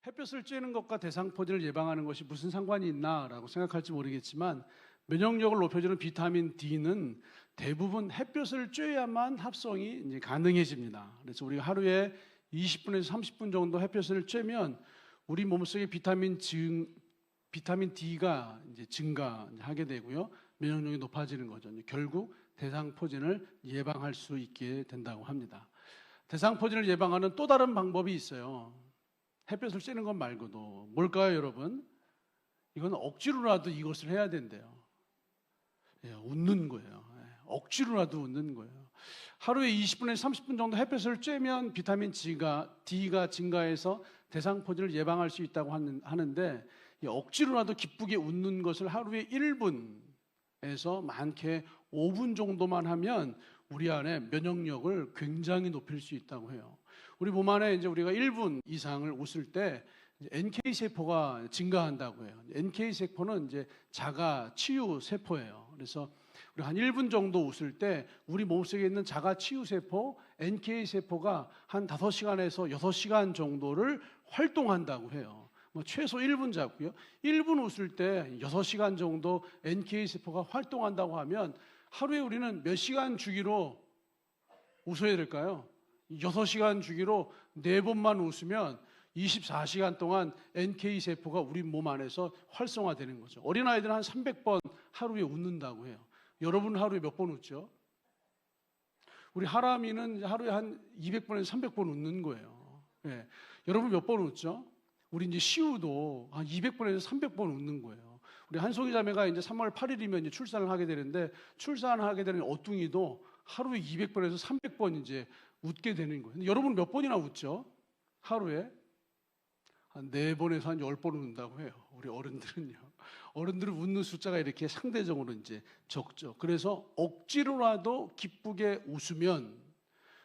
햇볕을 쬐는 것과 대상포진을 예방하는 것이 무슨 상관이 있나라고 생각할지 모르겠지만 면역력을 높여주는 비타민 D는 대부분 햇볕을 쬐야만 합성이 이제 가능해집니다. 그래서 우리가 하루에 20분에서 30분 정도 햇볕을 쬐면 우리 몸속에 비타민 D가 이제 증가하게 되고요. 면역력이 높아지는 거죠. 결국 대상포진을 예방할 수 있게 된다고 합니다. 대상포진을 예방하는 또 다른 방법이 있어요. 햇볕을 쬐는 것 말고도. 뭘까요, 여러분? 이건 억지로라도 이것을 해야 된대요. 웃는 거예요. 억지로라도 웃는 거예요. 하루에 20분에서 30분 정도 햇볕을 쬐면 비타민 D가 증가해서 대상포진을 예방할 수 있다고 하는데, 억지로라도 기쁘게 웃는 것을 하루에 1분에서 많게 5분 정도만 하면 우리 안에 면역력을 굉장히 높일 수 있다고 해요. 우리 몸 안에 이제 우리가 1분 이상을 웃을 때 NK 세포가 증가한다고 해요. NK 세포는 이제 자가 치유 세포예요. 그래서 우리 한 1분 정도 웃을 때 우리 몸속에 있는 자가 치유 세포 NK 세포가 한 5시간에서 6시간 정도를 활동한다고 해요. 최소 1분 잡고요. 1분 웃을 때 6시간 정도 NK 세포가 활동한다고 하면 하루에 우리는 몇 시간 주기로 웃어야 될까요? 6시간 주기로 4번만 웃으면 24시간 동안 NK 세포가 우리 몸 안에서 활성화되는 거죠. 어린아이들은 한 300번 하루에 웃는다고 해요. 여러분 하루에 몇 번 웃죠? 우리 하람이는 하루에 한 200번에서 300번 웃는 거예요. 예. 여러분 몇 번 웃죠? 우리 이제 시우도 한 200번에서 300번 웃는 거예요. 우리 한송이 자매가 이제 3월 8일이면 이제 출산을 하게 되는데, 출산하게 되는 어뚱이도 하루에 200번에서 300번 이제 웃게 되는 거예요. 근데 여러분 몇 번이나 웃죠? 하루에? 한 4번에서 한 10번 웃는다고 해요. 우리 어른들은요. 어른들은 웃는 숫자가 이렇게 상대적으로 이제 적죠. 그래서 억지로라도 기쁘게 웃으면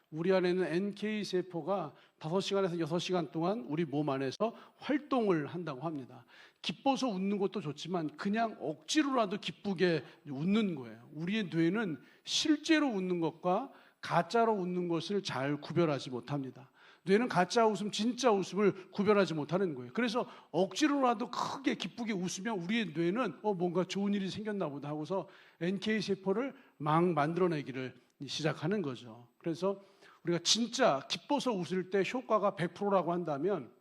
우리 안에 있는 NK 세포가 5시간에서 6시간 동안 우리 몸 안에서 활동을 한다고 합니다. 기뻐서 웃는 것도 좋지만 그냥 억지로라도 기쁘게 웃는 거예요. 우리의 뇌는 실제로 웃는 것과 가짜로 웃는 것을 잘 구별하지 못합니다. 뇌는 가짜 웃음, 진짜 웃음을 구별하지 못하는 거예요. 그래서 억지로라도 크게 기쁘게 웃으면 우리의 뇌는 뭔가 좋은 일이 생겼나 보다 하고서 NK 세포를 막 만들어내기를 시작하는 거죠. 그래서 우리가 진짜 기뻐서 웃을 때 효과가 100%라고 한다면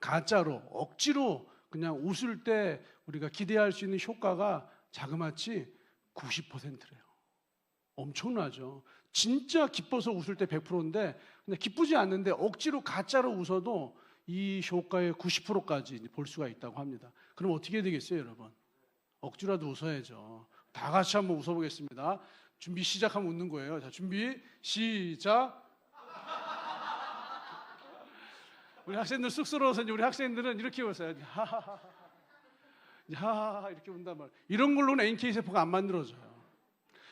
가짜로 억지로 그냥 웃을 때 우리가 기대할 수 있는 효과가 자그마치 90%래요. 엄청나죠. 진짜 기뻐서 웃을 때 100%인데 근데 기쁘지 않는데 억지로 가짜로 웃어도 이 효과의 90%까지 볼 수가 있다고 합니다. 그럼 어떻게 되겠어요, 여러분? 억지로라도 웃어야죠. 다 같이 한번 웃어보겠습니다. 준비 시작하면 웃는 거예요. 자, 준비 시작. 우리 학생들 쑥스러워서 우리 학생들은 이렇게 웃어요. 하하하 이렇게 운단 말이에요. 이런 걸로는 NK 세포가 안 만들어져요.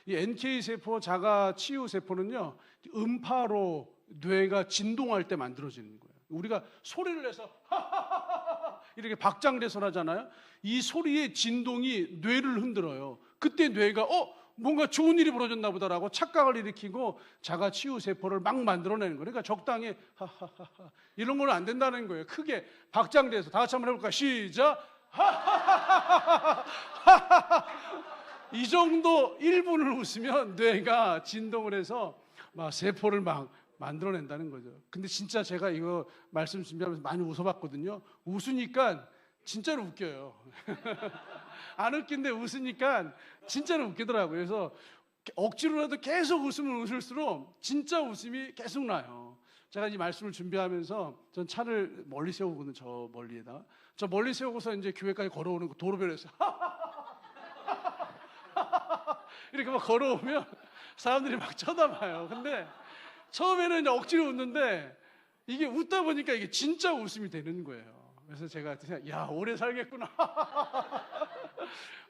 이 NK 세포 자가 치유 세포는요, 음파로 뇌가 진동할 때 만들어지는 거예요. 우리가 소리를 내서 하하하하 이렇게 박장대소를 하잖아요. 이 소리의 진동이 뇌를 흔들어요. 그때 뇌가 뭔가 좋은 일이 벌어졌나 보다라고 착각을 일으키고 자가 치유 세포를 막 만들어내는 거예요. 그러니까 적당히 하하하하 이런 건 안 된다는 거예요. 크게 박장대소. 다 같이 한번 해볼까요? 시작. 하하하하하 이 정도 1분을 웃으면 뇌가 진동을 해서 막 세포를 막 만들어낸다는 거죠. 근데 진짜 제가 이거 말씀 준비하면서 많이 웃어봤거든요. 웃으니까 진짜로 웃겨요. 안 웃긴데 웃으니까 진짜로 웃기더라고요. 그래서 억지로라도 계속 웃으면 웃을수록 진짜 웃음이 계속 나요. 제가 이 말씀을 준비하면서 전 차를 멀리 세우거든요. 저 멀리에다. 저 멀리 세우고서 이제 교회까지 걸어오는 거 도로변에서 이렇게 막 걸어오면 사람들이 막 쳐다봐요. 근데 처음에는 이제 억지로 웃는데 이게 웃다 보니까 이게 진짜 웃음이 되는 거예요. 그래서 제가 야, 오래 살겠구나.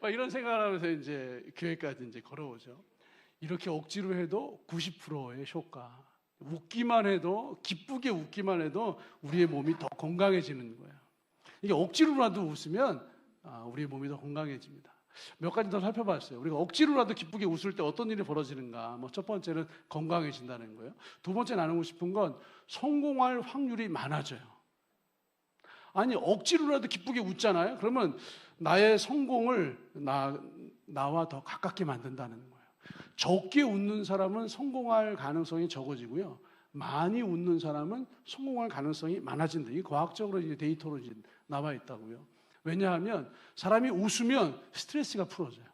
막 이런 생각을 하면서 이제 교회까지 이제 걸어오죠. 이렇게 억지로 해도 90%의 효과. 웃기만 해도, 기쁘게 웃기만 해도 우리의 몸이 더 건강해지는 거예요. 이게 억지로라도 웃으면 우리의 몸이 더 건강해집니다. 몇 가지 더 살펴봤어요. 우리가 억지로라도 기쁘게 웃을 때 어떤 일이 벌어지는가. 첫 번째는 건강해진다는 거예요. 두 번째 나누고 싶은 건 성공할 확률이 많아져요. 아니 억지로라도 기쁘게 웃잖아요. 그러면 나의 성공을 나와 더 가깝게 만든다는 거예요. 적게 웃는 사람은 성공할 가능성이 적어지고요. 많이 웃는 사람은 성공할 가능성이 많아진다. 이게 과학적으로 이제 데이터로 이제 나와 있다고요. 왜냐하면 사람이 웃으면 스트레스가 풀어져요.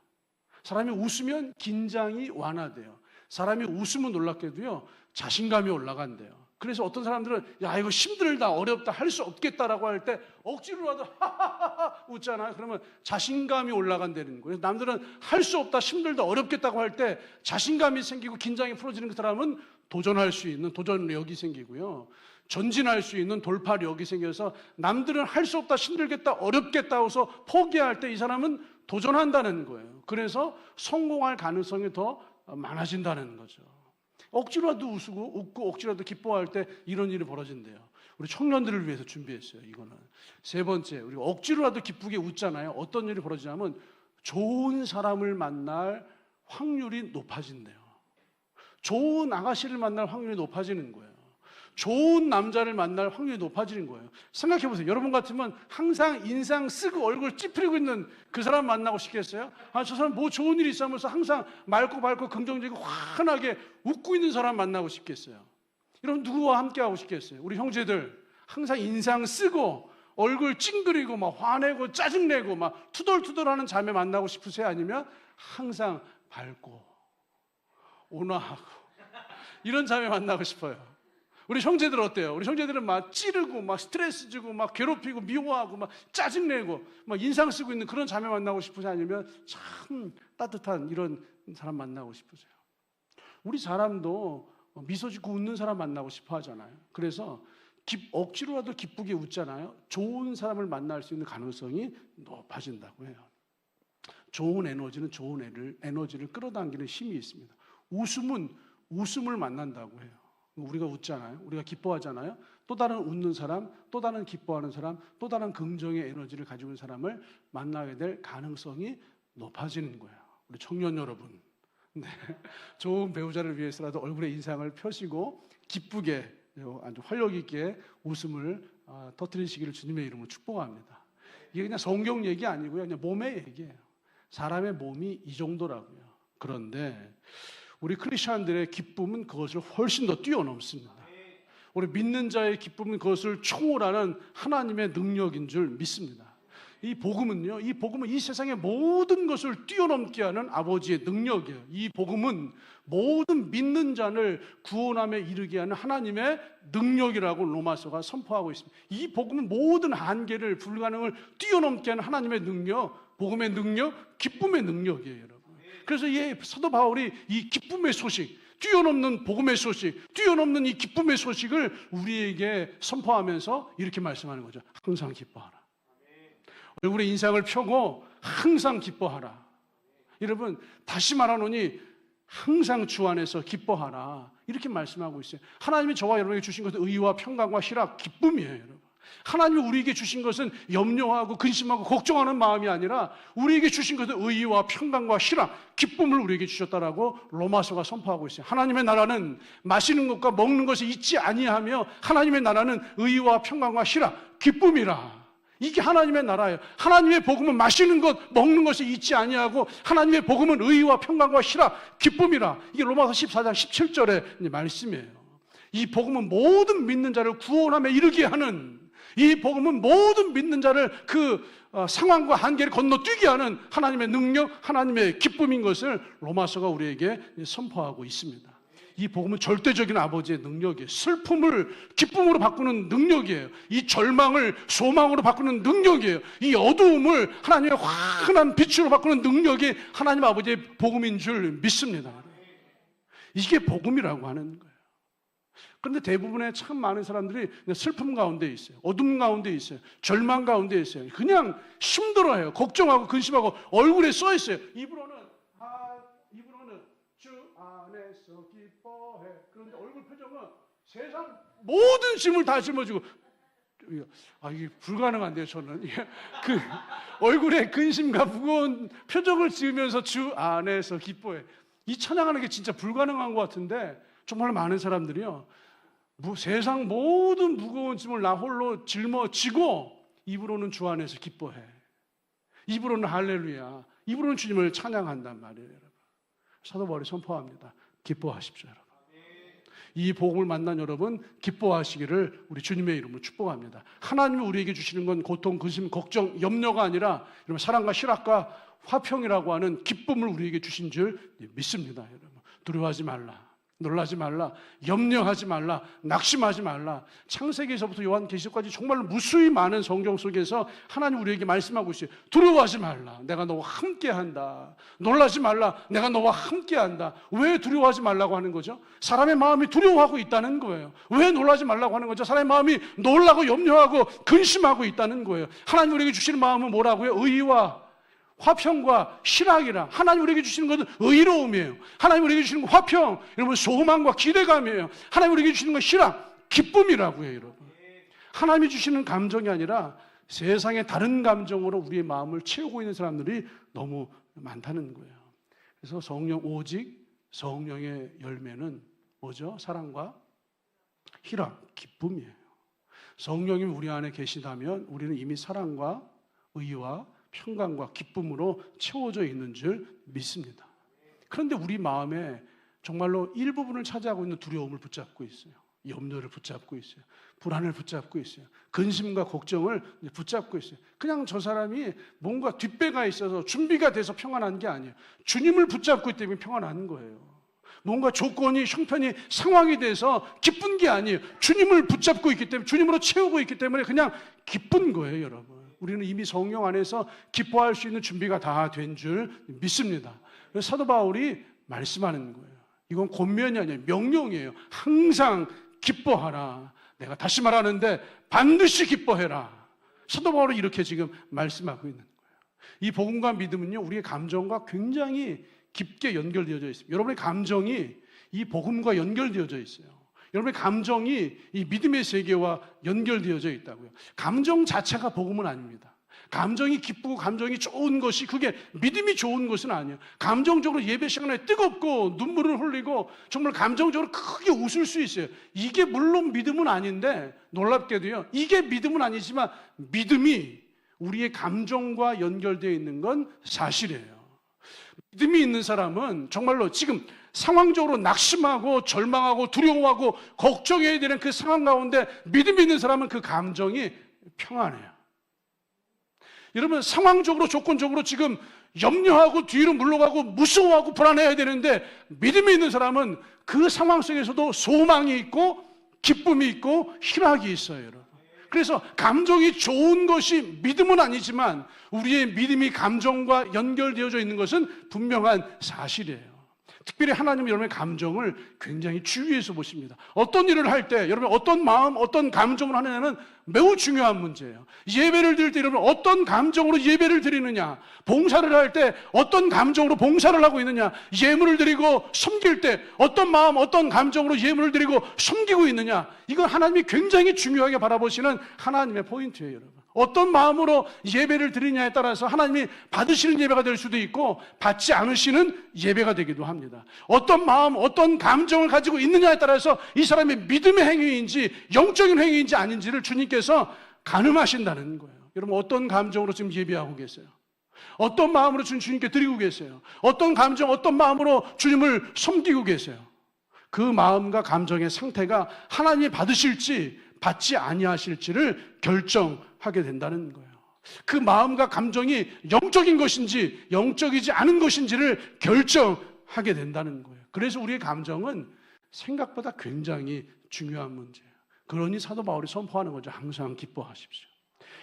사람이 웃으면 긴장이 완화돼요. 사람이 웃으면 놀랍게도요, 자신감이 올라간대요. 그래서 어떤 사람들은 야 이거 힘들다 어렵다 할 수 없겠다라고 할 때 억지로라도 하하하하 웃잖아요. 그러면 자신감이 올라간다는 거예요. 남들은 할 수 없다 힘들다 어렵겠다고 할 때 자신감이 생기고 긴장이 풀어지는 그 사람은 도전할 수 있는 도전력이 생기고요, 전진할 수 있는 돌파력이 생겨서 남들은 할 수 없다 힘들겠다 어렵겠다 해서 포기할 때 이 사람은 도전한다는 거예요. 그래서 성공할 가능성이 더 많아진다는 거죠. 억지로라도 웃고 억지로라도 기뻐할 때 이런 일이 벌어진대요. 우리 청년들을 위해서 준비했어요. 이거는 세 번째, 우리가 억지로라도 기쁘게 웃잖아요. 어떤 일이 벌어지냐면 좋은 사람을 만날 확률이 높아진대요. 좋은 아가씨를 만날 확률이 높아지는 거예요. 좋은 남자를 만날 확률이 높아지는 거예요. 생각해 보세요. 여러분 같으면 항상 인상 쓰고 얼굴 찌푸리고 있는 그 사람 만나고 싶겠어요? 아, 저 사람 뭐 좋은 일이 있으면서 항상 맑고 밝고 긍정적이고 환하게 웃고 있는 사람 만나고 싶겠어요? 여러분 누구와 함께 하고 싶겠어요? 우리 형제들 항상 인상 쓰고 얼굴 찡그리고 막 화내고 짜증내고 막 투덜투덜하는 자매 만나고 싶으세요? 아니면 항상 밝고 온화하고 이런 자매 만나고 싶어요? 우리 형제들 어때요? 우리 형제들은 막 찌르고 막 스트레스 주고 막 괴롭히고 미워하고 막 짜증내고 막 인상 쓰고 있는 그런 자매 만나고 싶으세요? 아니면 참 따뜻한 이런 사람 만나고 싶으세요? 우리 사람도 미소 짓고 웃는 사람 만나고 싶어 하잖아요. 그래서 억지로라도 기쁘게 웃잖아요. 좋은 사람을 만날 수 있는 가능성이 높아진다고 해요. 좋은 에너지는 좋은 에너지를 끌어당기는 힘이 있습니다. 웃음은 웃음을 만난다고 해요. 우리가 웃잖아요. 우리가 기뻐하잖아요. 또 다른 웃는 사람, 또 다른 기뻐하는 사람, 또 다른 긍정의 에너지를 가지고 있는 사람을 만나게 될 가능성이 높아지는 거예요. 우리 청년 여러분, 네. 좋은 배우자를 위해서라도 얼굴에 인상을 펴시고 기쁘게 아주 활력 있게 웃음을 터뜨리시기를 주님의 이름으로 축복합니다. 이게 그냥 성경 얘기 아니고요, 그냥 몸의 얘기예요. 사람의 몸이 이 정도라고요. 그런데 우리 크리스천들의 기쁨은 그것을 훨씬 더 뛰어넘습니다. 우리 믿는 자의 기쁨은 그것을 초월하는 하나님의 능력인 줄 믿습니다. 이 복음은요, 이 복음은 이 세상의 모든 것을 뛰어넘게 하는 아버지의 능력이에요. 이 복음은 모든 믿는 자를 구원함에 이르게 하는 하나님의 능력이라고 로마서가 선포하고 있습니다. 이 복음은 모든 한계를 불가능을 뛰어넘게 하는 하나님의 능력, 복음의 능력, 기쁨의 능력이에요, 여러분. 그래서 이 사도 바울이 이 기쁨의 소식, 뛰어넘는 복음의 소식, 뛰어넘는 이 기쁨의 소식을 우리에게 선포하면서 이렇게 말씀하는 거죠. 항상 기뻐하라. 얼굴에 인상을 펴고 항상 기뻐하라. 여러분 다시 말하노니 항상 주 안에서 기뻐하라. 이렇게 말씀하고 있어요. 하나님이 저와 여러분에게 주신 것은 의와 평강과 희락, 기쁨이에요, 여러분. 하나님이 우리에게 주신 것은 염려하고 근심하고 걱정하는 마음이 아니라 우리에게 주신 것은 의와 평강과 희락, 기쁨을 우리에게 주셨다라고 로마서가 선포하고 있어요. 하나님의 나라는 마시는 것과 먹는 것이 있지 아니하며 하나님의 나라는 의와 평강과 희락, 기쁨이라. 이게 하나님의 나라예요. 하나님의 복음은 마시는 것, 먹는 것이 있지 아니하고 하나님의 복음은 의와 평강과 희락, 기쁨이라. 이게 로마서 14장 17절의 말씀이에요. 이 복음은 모든 믿는 자를 구원함에 이르게 하는, 이 복음은 모든 믿는 자를 그 상황과 한계를 건너뛰게 하는 하나님의 능력, 하나님의 기쁨인 것을 로마서가 우리에게 선포하고 있습니다. 이 복음은 절대적인 아버지의 능력이에요. 슬픔을 기쁨으로 바꾸는 능력이에요. 이 절망을 소망으로 바꾸는 능력이에요. 이 어두움을 하나님의 환한 빛으로 바꾸는 능력이 하나님 아버지의 복음인 줄 믿습니다. 이게 복음이라고 하는 거예요. 그런데 대부분의 참 많은 사람들이 슬픔 가운데 있어요. 어둠 가운데 있어요. 절망 가운데 있어요. 그냥 힘들어해요. 걱정하고 근심하고 얼굴에 써 있어요. 입으로는 주 안에서 기뻐해. 그런데 얼굴 표정은 세상 모든 짐을 다 짊어지고, 이게 불가능한데요, 저는. 그 얼굴에 근심과 무거운 표정을 지으면서 주 안에서 기뻐해. 이 찬양하는 게 진짜 불가능한 것 같은데 정말 많은 사람들이요, 세상 모든 무거운 짐을 나 홀로 짊어지고 입으로는 주 안에서 기뻐해. 입으로는 할렐루야. 입으로는 주님을 찬양한단 말이에요, 여러분. 사도 바울이 선포합니다. 기뻐하십시오, 여러분. 이 복음을 만난 여러분 기뻐하시기를 우리 주님의 이름으로 축복합니다. 하나님이 우리에게 주시는 건 고통, 근심, 걱정, 염려가 아니라 여러분 사랑과 희락과 화평이라고 하는 기쁨을 우리에게 주신 줄 믿습니다. 여러분 두려워하지 말라, 놀라지 말라, 염려하지 말라, 낙심하지 말라. 창세기에서부터 요한계시록까지 정말로 무수히 많은 성경 속에서 하나님 우리에게 말씀하고 있어요. 두려워하지 말라, 내가 너와 함께한다. 놀라지 말라, 내가 너와 함께한다. 왜 두려워하지 말라고 하는 거죠? 사람의 마음이 두려워하고 있다는 거예요. 왜 놀라지 말라고 하는 거죠? 사람의 마음이 놀라고 염려하고 근심하고 있다는 거예요. 하나님 우리에게 주시는 마음은 뭐라고요? 의와 화평과 희락이라. 하나님 우리에게 주시는 것은 의로움이에요. 하나님 우리에게 주시는 건 화평, 여러분 소망과 기대감이에요. 하나님 우리에게 주시는 건 희락, 기쁨이라고 해요, 여러분. 하나님이 주시는 감정이 아니라 세상의 다른 감정으로 우리의 마음을 채우고 있는 사람들이 너무 많다는 거예요. 그래서 오직 성령의 열매는 뭐죠? 사랑과 희락, 기쁨이에요. 성령이 우리 안에 계시다면 우리는 이미 사랑과 의와 평강과 기쁨으로 채워져 있는 줄 믿습니다. 그런데 우리 마음에 정말로 일부분을 차지하고 있는 두려움을 붙잡고 있어요. 염려를 붙잡고 있어요. 불안을 붙잡고 있어요. 근심과 걱정을 붙잡고 있어요. 그냥 저 사람이 뭔가 뒷배가 있어서 준비가 돼서 평안한 게 아니에요. 주님을 붙잡고 있기 때문에 평안한 거예요. 뭔가 조건이, 형편이, 상황이 돼서 기쁜 게 아니에요. 주님을 붙잡고 있기 때문에, 주님으로 채우고 있기 때문에 그냥 기쁜 거예요, 여러분. 우리는 이미 성령 안에서 기뻐할 수 있는 준비가 다 된 줄 믿습니다. 그래서 사도 바울이 말씀하는 거예요. 이건 권면이 아니에요. 명령이에요. 항상 기뻐하라. 내가 다시 말하는데 반드시 기뻐해라. 사도 바울은 이렇게 지금 말씀하고 있는 거예요. 이 복음과 믿음은요, 우리의 감정과 굉장히 깊게 연결되어져 있습니다. 여러분의 감정이 이 복음과 연결되어져 있어요. 여러분의 감정이 이 믿음의 세계와 연결되어져 있다고요. 감정 자체가 복음은 아닙니다. 감정이 기쁘고 감정이 좋은 것이 그게 믿음이 좋은 것은 아니에요. 감정적으로 예배 시간에 뜨겁고 눈물을 흘리고 정말 감정적으로 크게 웃을 수 있어요. 이게 물론 믿음은 아닌데 놀랍게도요, 이게 믿음은 아니지만 믿음이 우리의 감정과 연결되어 있는 건 사실이에요. 믿음이 있는 사람은 정말로 지금 상황적으로 낙심하고 절망하고 두려워하고 걱정해야 되는 그 상황 가운데 믿음이 있는 사람은 그 감정이 평안해요. 여러분 상황적으로 조건적으로 지금 염려하고 뒤로 물러가고 무서워하고 불안해야 되는데 믿음이 있는 사람은 그 상황 속에서도 소망이 있고 기쁨이 있고 희락이 있어요, 여러분. 그래서 감정이 좋은 것이 믿음은 아니지만 우리의 믿음이 감정과 연결되어져 있는 것은 분명한 사실이에요. 특별히 하나님은 여러분의 감정을 굉장히 주의해서 보십니다. 어떤 일을 할 때 여러분 어떤 마음, 어떤 감정을 하느냐는 매우 중요한 문제예요. 예배를 드릴 때 여러분 어떤 감정으로 예배를 드리느냐, 봉사를 할 때 어떤 감정으로 봉사를 하고 있느냐, 예물을 드리고 섬길 때 어떤 마음, 어떤 감정으로 예물을 드리고 섬기고 있느냐, 이건 하나님이 굉장히 중요하게 바라보시는 하나님의 포인트예요, 여러분. 어떤 마음으로 예배를 드리냐에 따라서 하나님이 받으시는 예배가 될 수도 있고 받지 않으시는 예배가 되기도 합니다. 어떤 마음, 어떤 감정을 가지고 있느냐에 따라서 이 사람의 믿음의 행위인지 영적인 행위인지 아닌지를 주님께서 가늠하신다는 거예요. 여러분 어떤 감정으로 지금 예배하고 계세요? 어떤 마음으로 주님께 드리고 계세요? 어떤 감정, 어떤 마음으로 주님을 섬기고 계세요? 그 마음과 감정의 상태가 하나님이 받으실지 받지 아니하실지를 결정하게 된다는 거예요. 그 마음과 감정이 영적인 것인지 영적이지 않은 것인지를 결정하게 된다는 거예요. 그래서 우리의 감정은 생각보다 굉장히 중요한 문제예요. 그러니 사도 바울이 선포하는 거죠. 항상 기뻐하십시오.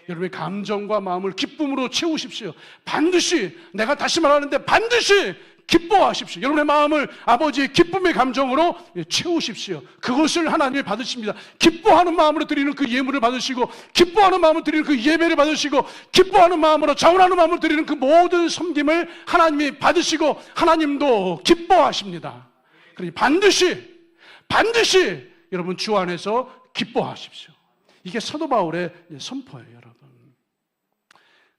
여러분의 감정과 마음을 기쁨으로 채우십시오. 반드시, 내가 다시 말하는데 반드시 기뻐하십시오. 여러분의 마음을 아버지의 기쁨의 감정으로 채우십시오. 그것을 하나님이 받으십니다. 기뻐하는 마음으로 드리는 그 예물을 받으시고, 기뻐하는 마음으로 드리는 그 예배를 받으시고, 기뻐하는 마음으로, 자원하는 마음으로 드리는 그 모든 섬김을 하나님이 받으시고 하나님도 기뻐하십니다. 그러니 반드시 여러분 주 안에서 기뻐하십시오. 이게 사도 바울의 선포예요, 여러분.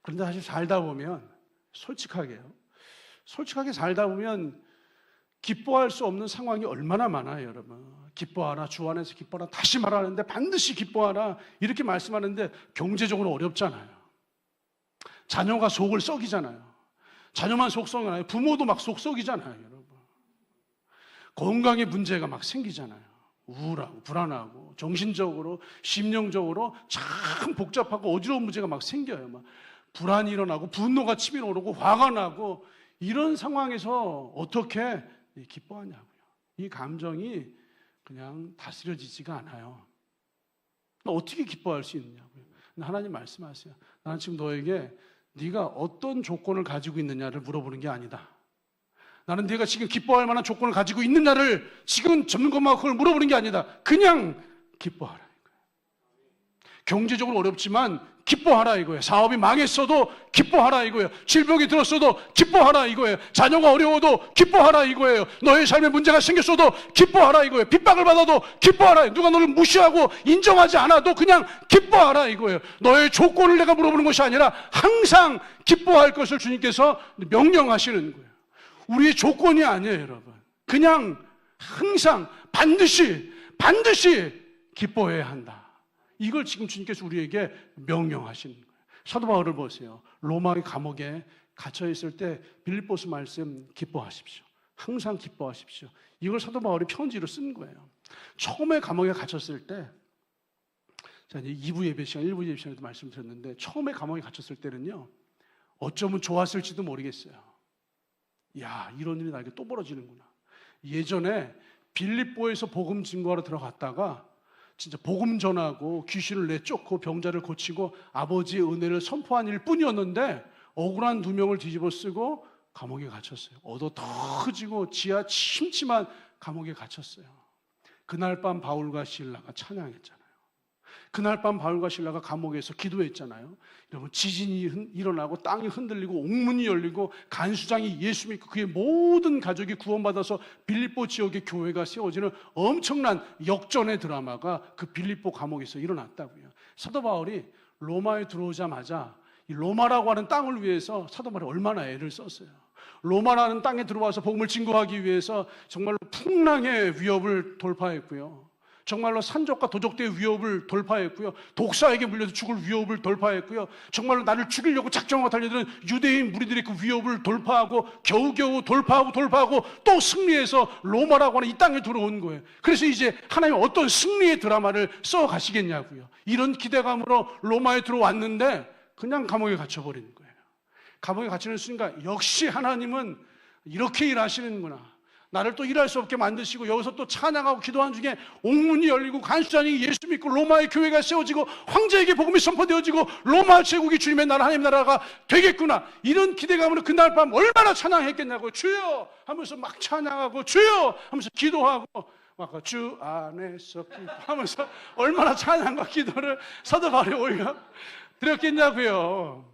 그런데 사실 살다 보면 솔직하게 살다 보면 기뻐할 수 없는 상황이 얼마나 많아요, 여러분. 기뻐하라, 주 안에서 기뻐하라. 다시 말하는데 반드시 기뻐하라 이렇게 말씀하는데 경제적으로 어렵잖아요. 자녀가 속을 썩이잖아요. 자녀만 속 썩이잖아요. 부모도 막 속 썩이잖아요, 여러분. 건강에 문제가 막 생기잖아요. 우울하고 불안하고 정신적으로 심령적으로 참 복잡하고 어지러운 문제가 막 생겨요. 막 불안이 일어나고 분노가 치밀어 오르고 화가 나고 이런 상황에서 어떻게 기뻐하냐고요. 이 감정이 그냥 다스려지지가 않아요. 어떻게 기뻐할 수 있느냐고요. 하나님 말씀하세요. 나는 지금 너에게 네가 어떤 조건을 가지고 있느냐를 물어보는 게 아니다. 나는 네가 지금 기뻐할 만한 조건을 가지고 있느냐를 지금 전문가만 그걸 물어보는 게 아니다. 그냥 기뻐하라 이거예요. 경제적으로 어렵지만 기뻐하라 이거예요. 사업이 망했어도 기뻐하라 이거예요. 질병이 들었어도 기뻐하라 이거예요. 자녀가 어려워도 기뻐하라 이거예요. 너의 삶에 문제가 생겼어도 기뻐하라 이거예요. 핍박을 받아도 기뻐하라. 누가 너를 무시하고 인정하지 않아도 그냥 기뻐하라 이거예요. 너의 조건을 내가 물어보는 것이 아니라 항상 기뻐할 것을 주님께서 명령하시는 거예요. 우리의 조건이 아니에요, 여러분. 그냥 항상 반드시 기뻐해야 한다. 이걸 지금 주님께서 우리에게 명령하시는 거예요. 사도 바울을 보세요. 로마의 감옥에 갇혀 있을 때 빌립보서 말씀 기뻐하십시오. 항상 기뻐하십시오. 이걸 사도 바울이 편지로 쓴 거예요. 처음에 감옥에 갇혔을 때, 자, 이제 2부 예배 시간, 1부 예배 시간에도 말씀드렸는데 처음에 감옥에 갇혔을 때는요. 어쩌면 좋았을지도 모르겠어요. 야, 이런 일이 나에게 또 벌어지는구나. 예전에 빌립보에서 복음 증거하러 들어갔다가 진짜 복음 전하고 귀신을 내쫓고 병자를 고치고 아버지의 은혜를 선포한 일 뿐이었는데 억울한 2명을 뒤집어 쓰고 감옥에 갇혔어요. 얻어 터지고 지하 침침한 감옥에 갇혔어요. 그날 밤 바울과 실라가 찬양했잖아요. 그날 밤 바울과 실라가 감옥에서 기도했잖아요. 여러분, 지진이 일어나고 땅이 흔들리고 옥문이 열리고 간수장이 예수 믿고 그의 모든 가족이 구원받아서 빌립보 지역의 교회가 세워지는 엄청난 역전의 드라마가 그 빌립보 감옥에서 일어났다고요. 사도 바울이 로마에 들어오자마자 이 로마라고 하는 땅을 위해서 사도 바울이 얼마나 애를 썼어요. 로마라는 땅에 들어와서 복음을 증거하기 위해서 정말로 풍랑의 위협을 돌파했고요. 정말로 산적과 도적대의 위협을 돌파했고요. 독사에게 물려서 죽을 위협을 돌파했고요. 정말로 나를 죽이려고 작정하고 달려드는 유대인 무리들의 그 위협을 돌파하고 겨우겨우 돌파하고 또 승리해서 로마라고 하는 이 땅에 들어온 거예요. 그래서 이제 하나님 어떤 승리의 드라마를 써 가시겠냐고요. 이런 기대감으로 로마에 들어왔는데 그냥 감옥에 갇혀버리는 거예요. 감옥에 갇히는 순간 역시 하나님은 이렇게 일하시는구나. 나를 또 일할 수 없게 만드시고 여기서 또 찬양하고 기도하는 중에 옥문이 열리고 간수장이 예수 믿고 로마의 교회가 세워지고 황제에게 복음이 선포되어지고 로마 제국이 주님의 나라 하나님 나라가 되겠구나. 이런 기대감으로 그날 밤 얼마나 찬양했겠냐고. 주여 하면서 막 찬양하고 주여 하면서 기도하고 막 주 안에서 하면서 얼마나 찬양과 기도를 사도 바울이 오히려 드렸겠냐고요.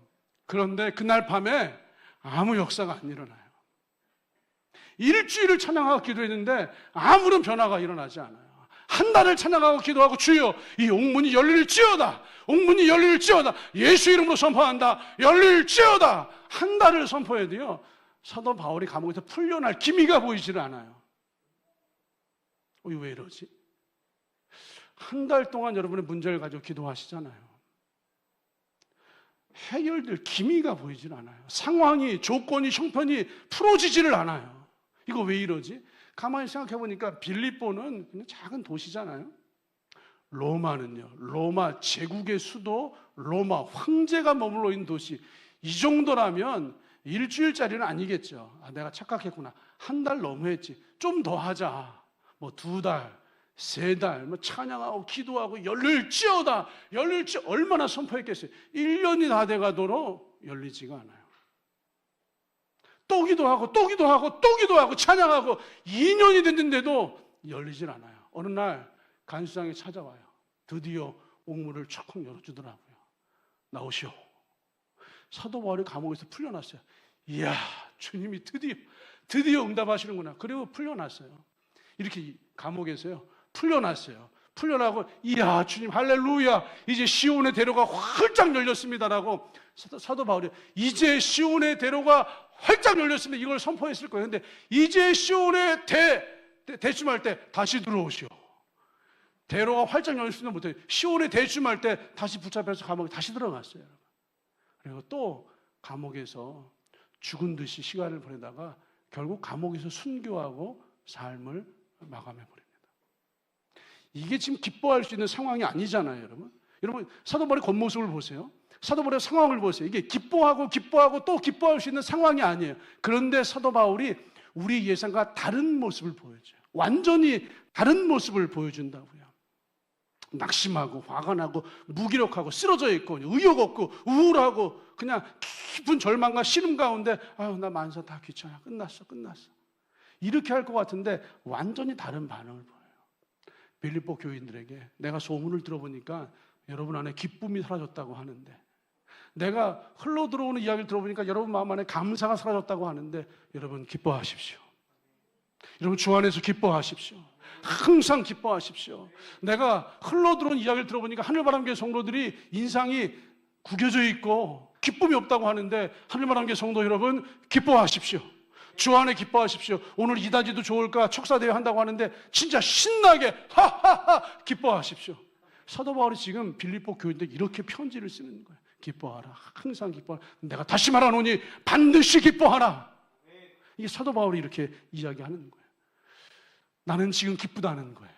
그런데 그날 밤에 아무 역사가 안 일어나요. 일주일을 찬양하고 기도했는데 아무런 변화가 일어나지 않아요. 한 달을 찬양하고 기도하고 주여 이 옥문이 열릴지어다. 옥문이 열릴지어다. 예수 이름으로 선포한다. 열릴지어다. 한 달을 선포해도요. 사도 바울이 감옥에서 풀려날 기미가 보이질 않아요. 왜 이러지? 한 달 동안 여러분의 문제를 가지고 기도하시잖아요. 해결될 기미가 보이질 않아요. 상황이, 조건이, 형편이 풀어지지를 않아요. 이거 왜 이러지? 가만히 생각해 보니까 빌립보는 그냥 작은 도시잖아요. 로마는요, 로마 제국의 수도, 로마 황제가 머물러 있는 도시. 이 정도라면 일주일짜리는 아니겠죠. 아, 내가 착각했구나. 한 달 너무했지. 좀 더 하자. 뭐 2달, 3달, 뭐 찬양하고 기도하고 열릴지어다. 열릴지 얼마나 선포했겠어요. 1년이 다 돼가도록 열리지가 않아요. 또 기도하고 찬양하고 2년이 됐는데도 열리질 않아요. 어느 날 간수장이 찾아와요. 드디어 옥문을 척 열어주더라고요. 나오시오. 사도 바울이 감옥에서 풀려났어요. 이야, 주님이 드디어 응답하시는구나. 그리고 풀려났어요. 이렇게 감옥에서요. 풀려났어요. 풀려나고 이야 주님 할렐루야 이제 시온의 대로가 활짝 열렸습니다라고 사도 바울이 이제 시온의 대로가 활짝 열렸습니다 이걸 선포했을 거예요. 근데 이제 시온의 대춤할 때 다시 들어오시오. 대로가 활짝 열렸으면 못해요. 시온의 대춤할 때 다시 붙잡혀서 감옥에 다시 들어갔어요. 그리고 또 감옥에서 죽은 듯이 시간을 보내다가 결국 감옥에서 순교하고 삶을 마감해버립니다. 이게 지금 기뻐할 수 있는 상황이 아니잖아요, 여러분. 여러분, 사도 바울의 겉모습을 보세요. 사도 바울의 상황을 보세요. 이게 기뻐하고 또 기뻐할 수 있는 상황이 아니에요. 그런데 사도 바울이 우리 예상과 다른 모습을 보여줘요. 완전히 다른 모습을 보여준다고요. 낙심하고 화가 나고 무기력하고 쓰러져 있고 의욕 없고 우울하고 그냥 깊은 절망과 신음 가운데 아유 나 만사 다 귀찮아 끝났어 이렇게 할 것 같은데 완전히 다른 반응을 보여요. 빌립보 교인들에게 내가 소문을 들어보니까 여러분 안에 기쁨이 사라졌다고 하는데, 내가 흘러 들어오는 이야기를 들어보니까 여러분 마음 안에 감사가 사라졌다고 하는데 여러분 기뻐하십시오. 여러분 주 안에서 기뻐하십시오. 항상 기뻐하십시오. 내가 흘러 들어온 이야기를 들어보니까 하늘바람교회 성도들이 인상이 구겨져 있고 기쁨이 없다고 하는데 하늘바람교회 성도 여러분 기뻐하십시오. 주 안에 기뻐하십시오. 오늘 이다지도 좋을까 척사대회 한다고 하는데 진짜 신나게 하하하 기뻐하십시오. 사도 바울이 지금 빌립보 교인들 이렇게 편지를 쓰는 거예요. 기뻐하라. 항상 기뻐하라. 내가 다시 말하노니 반드시 기뻐하라. 이게 사도 바울이 이렇게 이야기하는 거예요. 나는 지금 기쁘다는 거예요.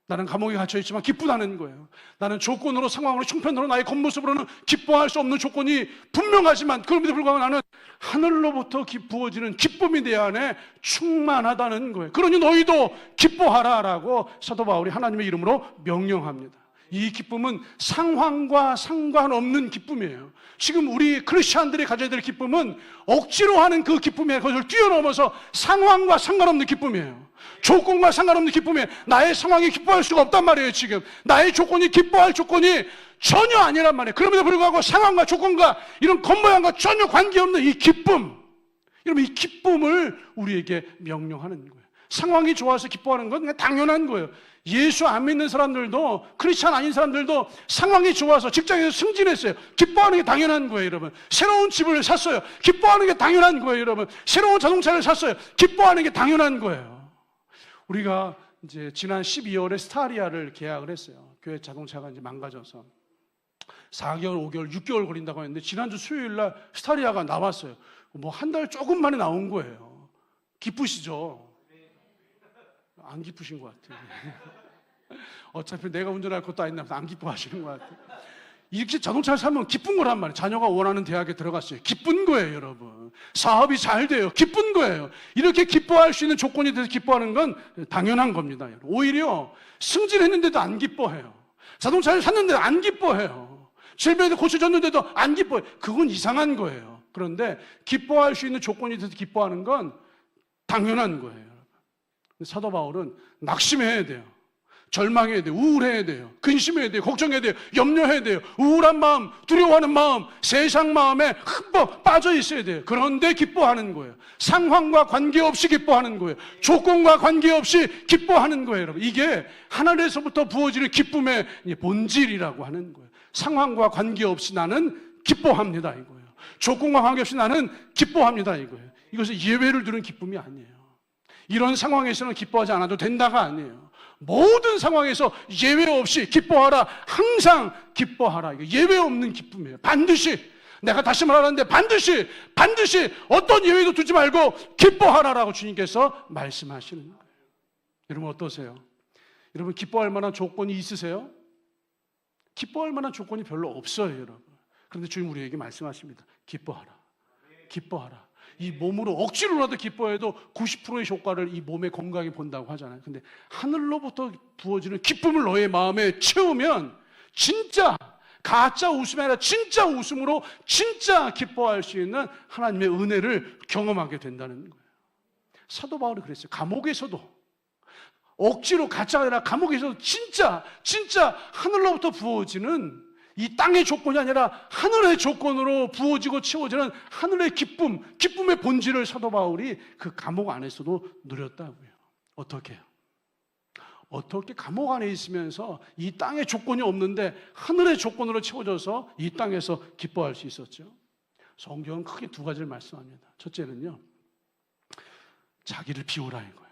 나는 감옥에 갇혀있지만 기쁘다는 거예요. 나는 조건으로 상황으로 형편으로 나의 겉모습으로는 기뻐할 수 없는 조건이 분명하지만 그럼에도 불구하고 나는 하늘로부터 부어지는 기쁨이 내 안에 충만하다는 거예요. 그러니 너희도 기뻐하라라고 사도 바울이 하나님의 이름으로 명령합니다. 이 기쁨은 상황과 상관없는 기쁨이에요. 지금 우리 크리스찬들이 가져야 될 기쁨은 억지로 하는 그 기쁨이에요. 그것을 뛰어넘어서 상황과 상관없는 기쁨이에요. 조건과 상관없는 기쁨이에요. 나의 상황이 기뻐할 수가 없단 말이에요. 지금 나의 조건이 기뻐할 조건이 전혀 아니란 말이에요. 그럼에도 불구하고 상황과 조건과 이런 겉모양과 전혀 관계없는 이 기쁨, 여러분 이 기쁨을 우리에게 명령하는 거예요. 상황이 좋아서 기뻐하는 건 그냥 당연한 거예요. 예수 안 믿는 사람들도 크리스찬 아닌 사람들도 상황이 좋아서 직장에서 승진했어요. 기뻐하는 게 당연한 거예요, 여러분. 새로운 집을 샀어요. 기뻐하는 게 당연한 거예요, 여러분. 새로운 자동차를 샀어요. 기뻐하는 게 당연한 거예요. 우리가 이제 지난 12월에 스타리아를 계약을 했어요. 교회 자동차가 이제 망가져서 4개월, 5개월, 6개월 걸린다고 했는데 지난주 수요일 날 스타리아가 나왔어요. 뭐 한 달 조금 만에 나온 거예요. 기쁘시죠? 안 기쁘신 것 같아요. 어차피 내가 운전할 것도 아닌데 안 기뻐하시는 것 같아요. 이렇게 자동차를 사면 기쁜 거란 말이에요. 자녀가 원하는 대학에 들어갔어요. 기쁜 거예요, 여러분. 사업이 잘 돼요. 기쁜 거예요. 이렇게 기뻐할 수 있는 조건이 돼서 기뻐하는 건 당연한 겁니다. 오히려 승진했는데도 안 기뻐해요. 자동차를 샀는데도 안 기뻐해요. 질병에 고쳐졌는데도 안 기뻐해요. 그건 이상한 거예요. 그런데 기뻐할 수 있는 조건이 돼서 기뻐하는 건 당연한 거예요. 사도 바울은 낙심해야 돼요. 절망해야 돼요. 우울해야 돼요. 근심해야 돼요. 걱정해야 돼요. 염려해야 돼요. 우울한 마음, 두려워하는 마음, 세상 마음에 흠뻑 빠져 있어야 돼요. 그런데 기뻐하는 거예요. 상황과 관계없이 기뻐하는 거예요. 조건과 관계없이 기뻐하는 거예요, 여러분. 이게 하늘에서부터 부어지는 기쁨의 본질이라고 하는 거예요. 상황과 관계없이 나는 기뻐합니다, 이거예요. 조건과 관계없이 나는 기뻐합니다, 이거예요. 이것은 예외를 두는 기쁨이 아니에요. 이런 상황에서는 기뻐하지 않아도 된다가 아니에요. 모든 상황에서 예외 없이 기뻐하라. 항상 기뻐하라. 이거 예외 없는 기쁨이에요. 반드시. 내가 다시 말하는데 반드시 어떤 예외도 두지 말고 기뻐하라라고 주님께서 말씀하시는 거예요. 여러분 어떠세요? 여러분 기뻐할 만한 조건이 있으세요? 기뻐할 만한 조건이 별로 없어요, 여러분. 그런데 주님 우리에게 말씀하십니다. 기뻐하라. 기뻐하라. 이 몸으로 억지로라도 기뻐해도 90%의 효과를 이 몸의 건강에 본다고 하잖아요. 근데 하늘로부터 부어지는 기쁨을 너의 마음에 채우면 진짜 가짜 웃음이 아니라 진짜 웃음으로 진짜 기뻐할 수 있는 하나님의 은혜를 경험하게 된다는 거예요. 사도 바울이 그랬어요. 감옥에서도 억지로 가짜가 아니라 감옥에서도 진짜 하늘로부터 부어지는 이 땅의 조건이 아니라 하늘의 조건으로 부어지고 채워지는 하늘의 기쁨의 본질을 사도 바울이 그 감옥 안에서도 누렸다고요. 어떻게 해요? 어떻게 감옥 안에 있으면서 이 땅에 조건이 없는데 하늘의 조건으로 채워져서 이 땅에서 기뻐할 수 있었죠? 성경은 크게 두 가지를 말씀합니다. 첫째는요, 자기를 비우라는 거예요.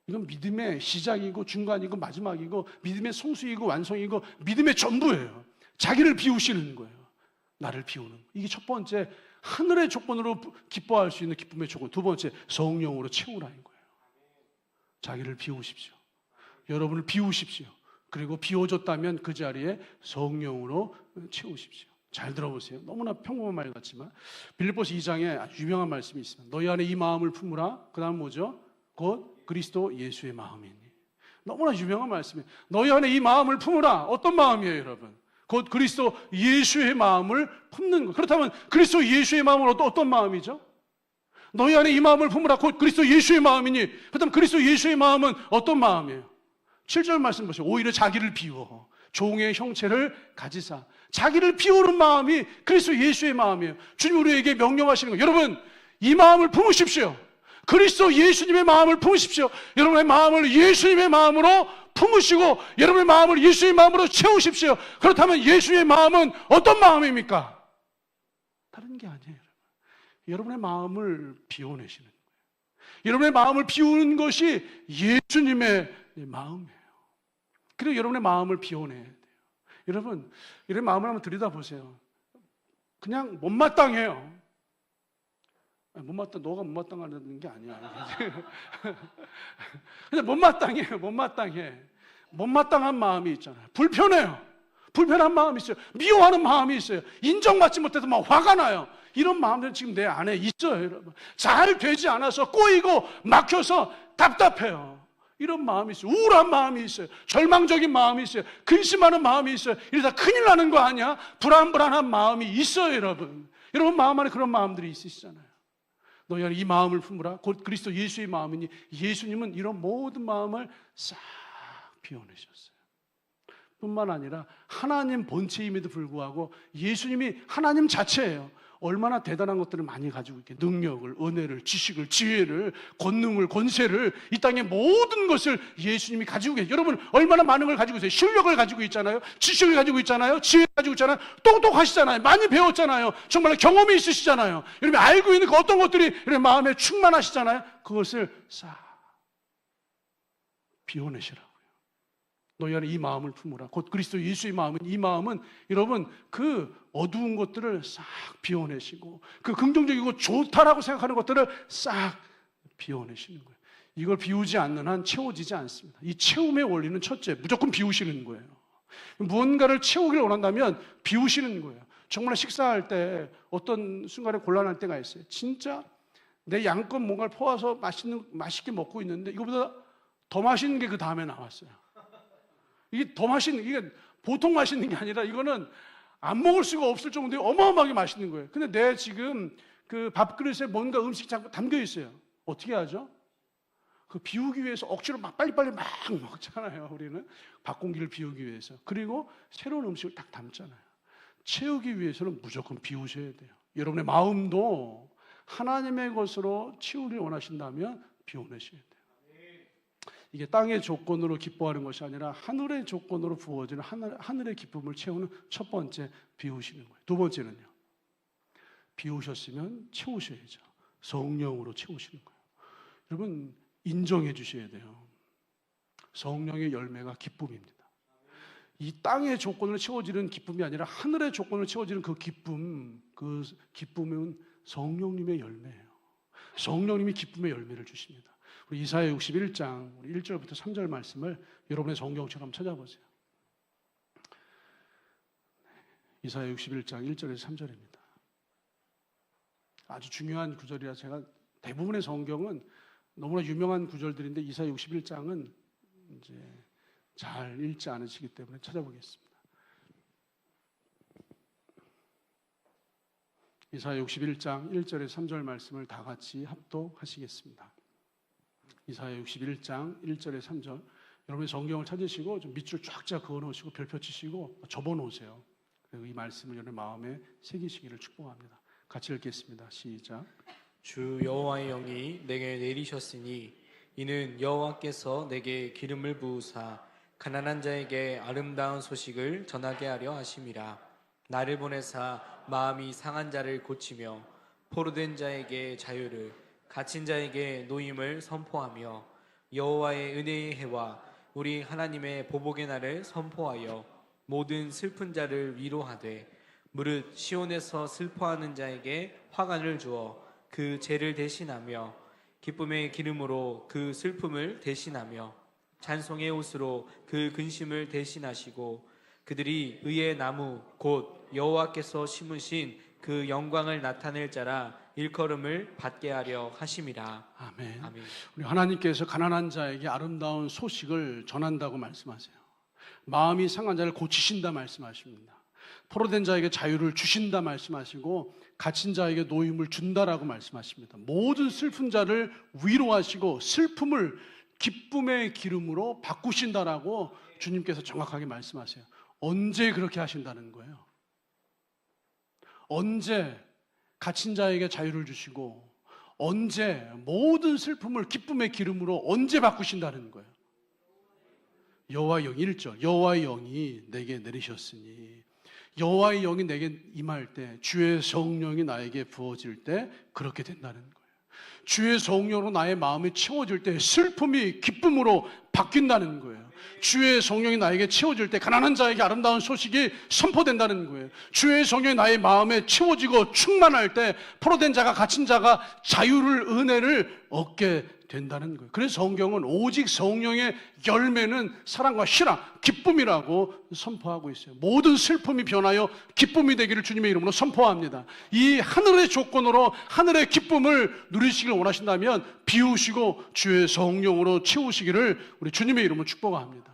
이건 믿음의 시작이고 중간이고 마지막이고 믿음의 성수이고 완성이고 믿음의 전부예요. 자기를 비우시는 거예요. 나를 비우는 거예요. 이게 첫 번째, 하늘의 조건으로 기뻐할 수 있는 기쁨의 조건. 두 번째, 성령으로 채우라는 거예요. 자기를 비우십시오. 여러분을 비우십시오. 그리고 비워졌다면 그 자리에 성령으로 채우십시오. 잘 들어보세요. 너무나 평범한 말 같지만 빌립보서 2장에 아주 유명한 말씀이 있습니다. 너희 안에 이 마음을 품으라. 그 다음 뭐죠? 곧 그리스도 예수의 마음이니. 너무나 유명한 말씀이에요. 너희 안에 이 마음을 품으라. 어떤 마음이에요, 여러분? 곧 그리스도 예수의 마음을 품는 것. 그렇다면 그리스도 예수의 마음은 어떤 마음이죠? 너희 안에 이 마음을 품으라. 곧 그리스도 예수의 마음이니. 그렇다면 그리스도 예수의 마음은 어떤 마음이에요? 7절 말씀 보세요. 오히려 자기를 비워 종의 형체를 가지사. 자기를 비우는 마음이 그리스도 예수의 마음이에요. 주님 우리에게 명령하시는 거예요. 여러분, 이 마음을 품으십시오. 그리스도 예수님의 마음을 품으십시오. 여러분의 마음을 예수님의 마음으로 품으시고 여러분의 마음을 예수의 마음으로 채우십시오. 그렇다면 예수의 마음은 어떤 마음입니까? 다른 게 아니에요. 여러분의 마음을 비워내시는 거예요. 여러분의 마음을 비우는 것이 예수님의 마음이에요. 그리고 여러분의 마음을 비워내야 돼요. 여러분, 이런 마음을 한번 들여다보세요. 그냥 못마땅해요. 너가 못마땅하는 게 아니야. 그냥 못마땅해요. 못마땅한 마음이 있잖아요. 불편해요. 불편한 마음이 있어요. 미워하는 마음이 있어요. 인정받지 못해서 막 화가 나요. 이런 마음들은 지금 내 안에 있어요, 여러분. 잘 되지 않아서 꼬이고 막혀서 답답해요. 이런 마음이 있어요. 우울한 마음이 있어요. 절망적인 마음이 있어요. 근심하는 마음이 있어요. 이러다 큰일 나는 거 아니야? 불안한 마음이 있어요, 여러분. 여러분 마음 안에 그런 마음들이 있으시잖아요. 너희 안에 이 마음을 품으라. 곧 그리스도 예수의 마음이니. 예수님은 이런 모든 마음을 싹 비워내셨어요. 뿐만 아니라 하나님 본체임에도 불구하고 예수님이 하나님 자체예요. 얼마나 대단한 것들을 많이 가지고 있게, 능력을, 은혜를, 지식을, 지혜를, 권능을, 권세를, 이 땅의 모든 것을 예수님이 가지고 계세요. 여러분 얼마나 많은 걸 가지고 있어요. 실력을 가지고 있잖아요. 지식을 가지고 있잖아요. 지혜를 가지고 있잖아요. 똑똑하시잖아요. 많이 배웠잖아요. 정말 경험이 있으시잖아요. 여러분 알고 있는 그 어떤 것들이 여러분 마음에 충만하시잖아요. 그것을 싹 비워내시라고요. 너희 안에 이 마음을 품으라. 곧 그리스도 예수의 마음은, 이 마음은 여러분 그 어두운 것들을 싹 비워내시고 그 긍정적이고 좋다라고 생각하는 것들을 싹 비워내시는 거예요. 이걸 비우지 않는 한 채워지지 않습니다. 이 채움의 원리는 첫째, 무조건 비우시는 거예요. 무언가를 채우기를 원한다면 비우시는 거예요. 정말 식사할 때 어떤 순간에 곤란할 때가 있어요. 진짜 내 양껏 뭔가를 퍼와서 맛있게 먹고 있는데 이거보다 더 맛있는 게 그 다음에 나왔어요. 이게 더 맛있는, 이게 보통 맛있는 게 아니라 이거는 안 먹을 수가 없을 정도로 어마어마하게 맛있는 거예요. 근데 내 지금 그 밥그릇에 뭔가 음식이 자꾸 담겨 있어요. 어떻게 하죠? 그 비우기 위해서 억지로 막 빨리빨리 막 먹잖아요. 우리는 밥 공기를 비우기 위해서. 그리고 새로운 음식을 딱 담잖아요. 채우기 위해서는 무조건 비우셔야 돼요. 여러분의 마음도 하나님의 것으로 채우길 원하신다면 비워내셔야 돼요. 이게 땅의 조건으로 기뻐하는 것이 아니라 하늘의 조건으로 부어지는 하늘의 기쁨을 채우는 첫 번째, 비우시는 거예요. 두 번째는요, 비우셨으면 채우셔야죠. 성령으로 채우시는 거예요. 여러분 인정해 주셔야 돼요. 성령의 열매가 기쁨입니다. 이 땅의 조건으로 채워지는 기쁨이 아니라 하늘의 조건으로 채워지는 그 기쁨은 성령님의 열매예요. 성령님이 기쁨의 열매를 주십니다. 우리 이사야 61장 우리 1절부터 3절 말씀을 여러분의 성경처럼 찾아보세요. 이사야 61장 1절에서 3절입니다. 아주 중요한 구절이라 제가 대부분의 성경은 너무나 유명한 구절들인데 이사야 61장은 이제 잘 읽지 않으시기 때문에 찾아보겠습니다. 이사야 61장 1절에서 3절 말씀을 다 같이 합독하시겠습니다. 이사야 61장 1절에서 3절, 여러분의 성경을 찾으시고 좀 밑줄 쫙쫙 그어놓으시고 별표 치시고 접어놓으세요. 그리고 이 말씀을 여러분 마음에 새기시기를 축복합니다. 같이 읽겠습니다. 시작. 주 여호와의 영이 내게 내리셨으니 이는 여호와께서 내게 기름을 부으사 가난한 자에게 아름다운 소식을 전하게 하려 하심이라. 나를 보내사 마음이 상한 자를 고치며 포로된 자에게 자유를, 갇힌 자에게 노임을 선포하며 여호와의 은혜의 해와 우리 하나님의 보복의 날을 선포하여 모든 슬픈 자를 위로하되 무릇 시온에서 슬퍼하는 자에게 화관을 주어 그 죄를 대신하며 기쁨의 기름으로 그 슬픔을 대신하며 찬송의 옷으로 그 근심을 대신하시고 그들이 의의 나무 곧 여호와께서 심으신 그 영광을 나타낼 자라 일컬음을 받게 하려 하심이라. 아멘. 아멘. 우리 하나님께서 가난한 자에게 아름다운 소식을 전한다고 말씀하세요. 마음이 상한 자를 고치신다 말씀하십니다. 포로된 자에게 자유를 주신다 말씀하시고 갇힌 자에게 노임을 준다라고 말씀하십니다. 모든 슬픈 자를 위로하시고 슬픔을 기쁨의 기름으로 바꾸신다라고 주님께서 정확하게 말씀하세요. 언제 그렇게 하신다는 거예요? 언제 갇힌 자에게 자유를 주시고 언제 모든 슬픔을 기쁨의 기름으로 언제 바꾸신다는 거예요? 여호와의 영이 1절 여호와의 영이 내게 내리셨으니 여호와의 영이 내게 임할 때 주의 성령이 나에게 부어질 때 그렇게 된다는 거예요. 주의 성령으로 나의 마음이 채워질 때 슬픔이 기쁨으로 바뀐다는 거예요. 주의 성령이 나에게 채워질 때 가난한 자에게 아름다운 소식이 선포된다는 거예요. 주의 성령이 나의 마음에 채워지고 충만할 때 포로된 자가 갇힌 자가 자유를 은혜를 얻게 된다는 거예요. 그래서 성경은 오직 성령의 열매는 사랑과 희락, 기쁨이라고 선포하고 있어요. 모든 슬픔이 변하여 기쁨이 되기를 주님의 이름으로 선포합니다. 이 하늘의 조건으로 하늘의 기쁨을 누리시길 원하신다면 비우시고 주의 성령으로 채우시기를 우리 주님의 이름으로 축복합니다.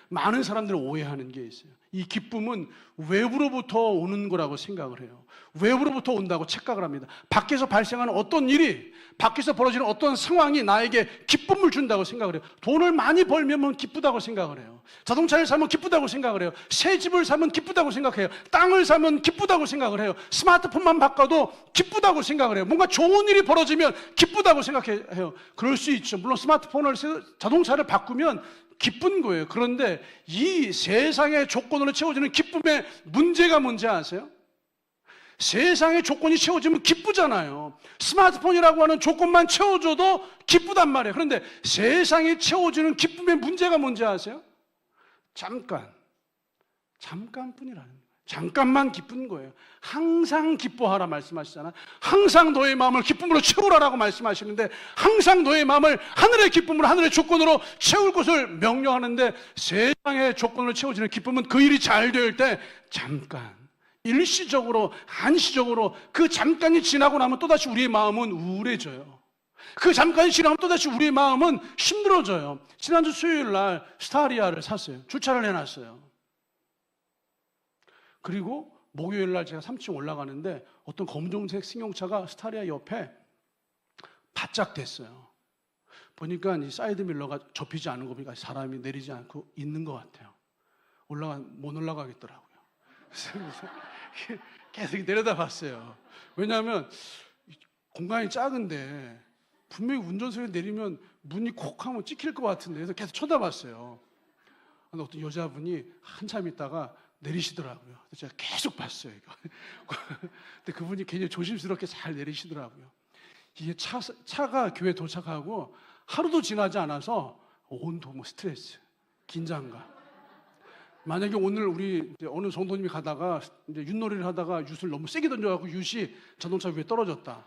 많은 사람들이 오해하는 게 있어요. 이 기쁨은 외부로부터 오는 거라고 생각을 해요. 외부로부터 온다고 착각을 합니다. 밖에서 발생하는 어떤 일이, 밖에서 벌어지는 어떤 상황이 나에게 기쁨을 준다고 생각을 해요. 돈을 많이 벌면 기쁘다고 생각을 해요. 자동차를 사면 기쁘다고 생각을 해요. 새 집을 사면 기쁘다고 생각해요. 땅을 사면 기쁘다고 생각을 해요. 스마트폰만 바꿔도 기쁘다고 생각을 해요. 뭔가 좋은 일이 벌어지면 기쁘다고 생각해요. 그럴 수 있죠. 물론 스마트폰을, 자동차를 바꾸면 기쁜 거예요. 그런데 이 세상의 조건으로 채워지는 기쁨의 문제가 뭔지 아세요? 세상의 조건이 채워지면 기쁘잖아요. 스마트폰이라고 하는 조건만 채워줘도 기쁘단 말이에요. 그런데 세상에 채워지는 기쁨의 문제가 뭔지 아세요? 잠깐뿐이라는 거예요. 잠깐만 기쁜 거예요. 항상 기뻐하라 말씀하시잖아요. 항상 너의 마음을 기쁨으로 채우라라고 말씀하시는데 항상 너의 마음을 하늘의 기쁨으로, 하늘의 조건으로 채울 것을 명령하는데 세상의 조건으로 채워지는 기쁨은 그 일이 잘 될 때 잠깐, 일시적으로, 한시적으로 그 잠깐이 지나고 나면 또다시 우리의 마음은 우울해져요. 그 잠깐이 지나면 또다시 우리의 마음은 힘들어져요. 지난주 수요일 날 스타리아를 샀어요. 주차를 해놨어요. 그리고 목요일 날 제가 3층 올라가는데 어떤 검정색 승용차가 스타리아 옆에 바짝 됐어요. 보니까 이 사이드 밀러가 접히지 않은 거 보니까 사람이 내리지 않고 있는 것 같아요. 못 올라가겠더라고요. 그래서 계속 내려다봤어요. 왜냐하면 공간이 작은데 분명히 운전석에 내리면 문이 콕 하면 찍힐 것 같은데 그래서 계속 쳐다봤어요. 근데 어떤 여자분이 한참 있다가 내리시더라고요. 제가 계속 봤어요. 근데 그분이 굉장히 조심스럽게 잘 내리시더라고요. 이게 차가 교회에 도착하고 하루도 지나지 않아서 온통 스트레스, 긴장감. 만약에 오늘 우리 어느 성도님이 가다가 이제 윷놀이를 하다가 윷을 너무 세게 던져갖고 윷이 자동차 위에 떨어졌다.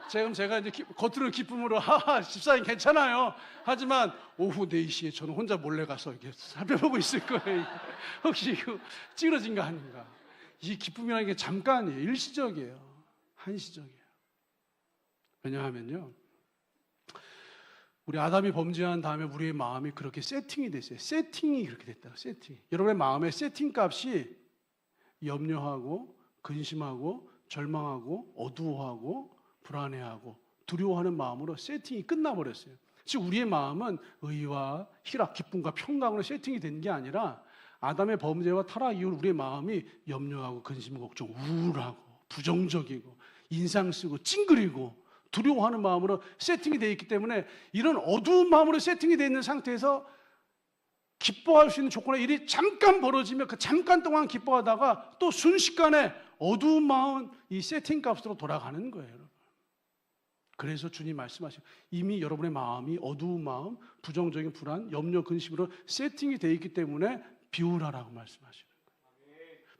제가 이제 겉으로는 기쁨으로 하하 집사님 괜찮아요. 하지만 오후 4시에 저는 혼자 몰래 가서 이렇게 살펴보고 있을 거예요. 혹시 이거 찌그러진 거 아닌가? 이 기쁨이라는 게 잠깐이에요. 일시적이에요. 한시적이에요. 왜냐하면요, 우리 아담이 범죄한 다음에 우리의 마음이 그렇게 세팅이 됐어요. 세팅이 그렇게 됐다. 세팅. 여러분의 마음의 세팅 값이 염려하고 근심하고 절망하고 어두워하고 불안해하고 두려워하는 마음으로 세팅이 끝나버렸어요. 즉 우리의 마음은 의와 희락, 기쁨과 평강으로 세팅이 된 게 아니라 아담의 범죄와 타락 이후로 우리의 마음이 염려하고 근심, 걱정, 우울하고 부정적이고 인상 쓰고 찡그리고 두려워하는 마음으로 세팅이 되어 있기 때문에 이런 어두운 마음으로 세팅이 되어 있는 상태에서 기뻐할 수 있는 조건의 일이 잠깐 벌어지면 그 잠깐 동안 기뻐하다가 또 순식간에 어두운 마음 이 세팅 값으로 돌아가는 거예요, 여러분. 그래서 주님 말씀하시고 이미 여러분의 마음이 어두운 마음, 부정적인 불안, 염려, 근심으로 세팅이 되어 있기 때문에 비우라라고 말씀하시는 거예요.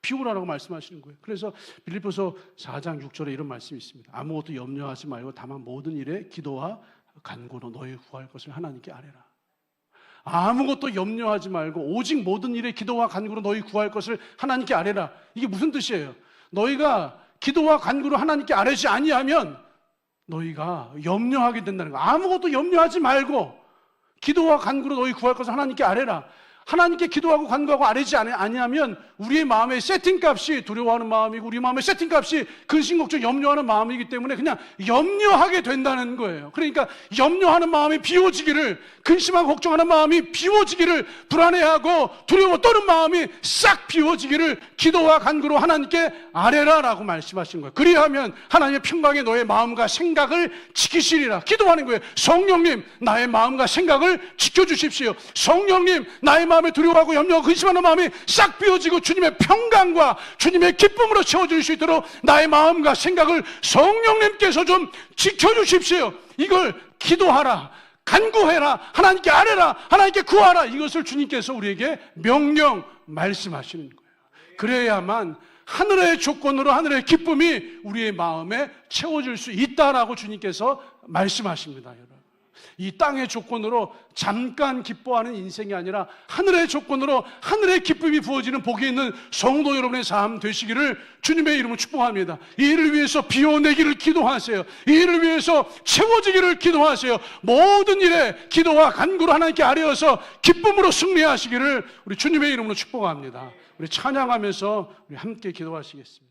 비우라라고 말씀하시는 거예요. 그래서 빌립보서 4장 6절에 이런 말씀이 있습니다. 아무것도 염려하지 말고 다만 모든 일에 기도와 간구로 너희 구할 것을 하나님께 아뢰라. 아무것도 염려하지 말고 오직 모든 일에 기도와 간구로 너희 구할 것을 하나님께 아뢰라. 이게 무슨 뜻이에요? 너희가 기도와 간구로 하나님께 아뢰지 아니하면 너희가 염려하게 된다는 거야. 아무것도 염려하지 말고 기도와 간구로 너희 구할 것을 하나님께 아뢰라. 하나님께 기도하고 간구하고 아뢰지 아니하면 우리의 마음의 세팅값이 두려워하는 마음이고 우리 마음의 세팅값이 근심 걱정 염려하는 마음이기 때문에 그냥 염려하게 된다는 거예요. 그러니까 염려하는 마음이 비워지기를, 근심하고 걱정하는 마음이 비워지기를, 불안해하고 두려워 떠는 마음이 싹 비워지기를 기도와 간구로 하나님께 아뢰라라고 말씀하신 거예요. 그리하면 하나님의 평강에 너의 마음과 생각을 지키시리라. 기도하는 거예요. 성령님, 나의 마음과 생각을 지켜주십시오. 성령님, 나의 마음에 두려워하고 염려하고 근심하는 마음이 싹 비워지고 주님의 평강과 주님의 기쁨으로 채워질 수 있도록 나의 마음과 생각을 성령님께서 좀 지켜주십시오. 이걸 기도하라, 간구해라, 하나님께 아뢰라, 하나님께 구하라. 이것을 주님께서 우리에게 명령 말씀하시는 거예요. 그래야만 하늘의 조건으로 하늘의 기쁨이 우리의 마음에 채워질 수 있다라고 주님께서 말씀하십니다, 여러분. 이 땅의 조건으로 잠깐 기뻐하는 인생이 아니라 하늘의 조건으로 하늘의 기쁨이 부어지는 복이 있는 성도 여러분의 삶 되시기를 주님의 이름으로 축복합니다. 이 일을 위해서 비워내기를 기도하세요. 이 일을 위해서 채워지기를 기도하세요. 모든 일에 기도와 간구로 하나님께 아뢰어서 기쁨으로 승리하시기를 우리 주님의 이름으로 축복합니다. 우리 찬양하면서 우리 함께 기도하시겠습니다.